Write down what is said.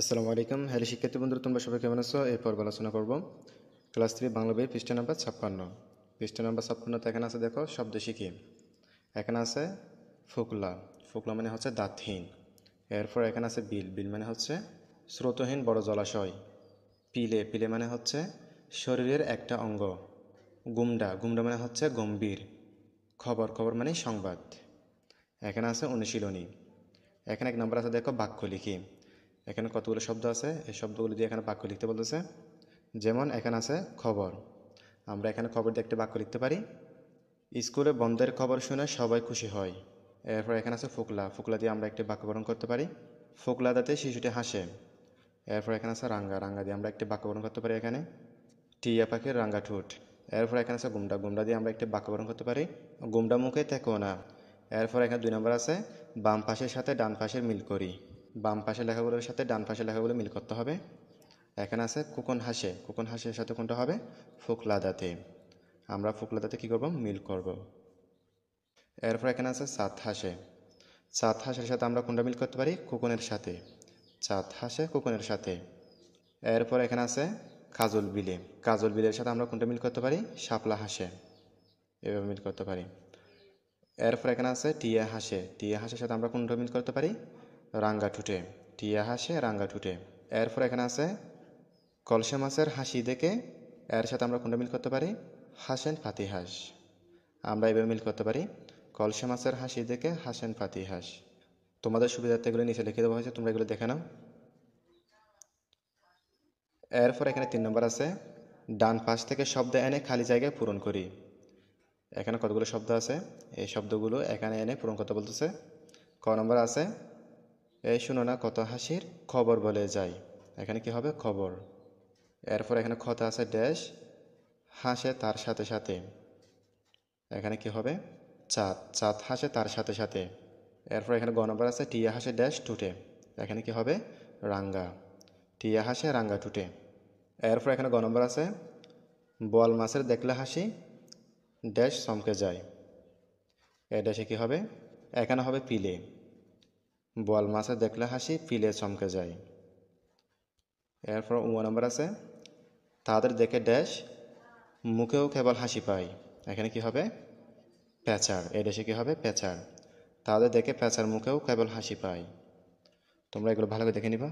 আসসালামু আলাইকুম। হ্যালো শিক্ষার্থী বন্ধুরা, তোমরা সবাই কেমন আছো? এই পর্ব আলোচনা করব ক্লাস 3 বাংলা বই পৃষ্ঠা নাম্বার 56। পৃষ্ঠা নাম্বার 56 এখানে আছে, দেখো শব্দ শিখি। এখানে আছে ফোকলা। ফোকলা মানে হচ্ছে দাঁতহীন। এরপর এখানে আছে বিল। বিল মানে হচ্ছে স্রোতহীন বড় জলাশয়। পিলে। পিলে মানে হচ্ছে শরীরের একটা অঙ্গ। গুমডা। গুমডা মানে হচ্ছে গম্ভীর। খবর। খবর মানে সংবাদ। এখানে আছে অনুশীলনী। এখানে এক নম্বর আছে, দেখো বাক্য লিখি। এখানে কতগুলো শব্দ আছে, এই শব্দগুলো দিয়ে এখানে বাক্য লিখতে বলতেছে। যেমন এখানে আছে খবর। আমরা এখানে খবর দিয়ে একটা বাক্য লিখতে পারি, স্কুলে বন্ধের খবর শুনে সবাই খুশি হয়। এরপর এখানে আছে ফোকলা। ফোকলা দিয়ে আমরা একটি বাক্য গঠন করতে পারি, ফোকলা দাঁতে শিশুটি হাসে। এরপর এখানে আছে রাঙ্গা। রাঙ্গা দিয়ে আমরা একটি বাক্য গঠন করতে পারি এখানে, টিয়া পাখির রাঙ্গা ঠোঁট। এরপর এখানে আছে গুমডা। গুমডা দিয়ে আমরা একটি বাক্য গঠন করতে পারি, গুমডা মুখে থেকো না। এরপর এখানে 2 নম্বর আছে, বাম পাশের সাথে ডান পাশের মিল করি। বাম পাশের লেখাগুলোর সাথে ডান পাশের লেখাগুলো মিল করতে হবে। এখানে আছে খোকন হাসে। খোকন হাসির সাথে কোনটা হবে? ফোকলা দাঁতে। আমরা ফোকলা দাঁতে কী করব? মিল করব। এরপর এখানে আছে চাঁদ হাসে। চাঁদ হাসের সাথে আমরা কোনটা মিল করতে পারি? খোকনের সাথে। চাঁদ হাসে খোকনের সাথে। এরপর এখানে আছে কাজল বিলে। কাজল বিলের সাথে আমরা কোনটা মিল করতে পারি? শাপলা হাসে। এভাবে মিল করতে পারি। এরপর এখানে আছে টিয়া হাসে। টিয়া হাসের সাথে আমরা কোনটা মিল করতে পারি? রাঙ্গা ঠুটে। টিয়া হাসে রাঙ্গা ঠুটে। এরপর এখানে আছে কলসে মাছের হাসি দেখে, এর সাথে আমরা কোনটা মিল করতে পারি? হাসেন ফাতিহাস। আমরা এভাবে মিল করতে পারি, কলসে মাছের হাসি দেখে হাসেন ফাতিহাস। তোমাদের সুবিধার্থে এগুলো নিচে লিখে দেওয়া হয়েছে, তোমরা এগুলো দেখে নাও। এরপর এখানে 3 নম্বর আছে, ডান পাশ থেকে শব্দ এনে খালি জায়গায় পূরণ করি। এখানে কতগুলো শব্দ আছে, এই শব্দগুলো এখানে এনে পূরণ করতে বলতেছে। ক নম্বর আছে, এই শুনো না কত হাসির খবর বলে যাই। এখানে কি হবে? খবর। এরপর এখানে খতে আছে ড্যাশ, হাসে তার সাথে সাথে। এখানে কি হবে? চাঁদ। চাঁদ হাসে তার সাথে সাথে। এরপর এখানে গ নম্বর আছে, টিয়া হাসে ড্যাশ টুটে। এখানে কি হবে? রাঙ্গা। টিয়া হাসে রাঙ্গা টুটে। এরপর এখানে গ নম্বর আছে, বোয়াল মাছের দেখলে হাসি ড্যাশ চমকে যায়। এ ড্যাশে কি হবে? এখানে হবে পিলে। বোয়াল মাছের দেখলে হাসি পিলে চমকে যায়। এরপর ও নম্বর আছে, তাদের দেখে ড্যাশ মুখেও কেবল হাসি পায়। এখানে কি হবে? প্যাঁচার। এ ড্যাশে কি হবে? প্যাঁচার। তাদের দেখে প্যাঁচার মুখেও কেবল হাসি পায়। তোমরা এগুলো ভালো করে দেখে নিবা।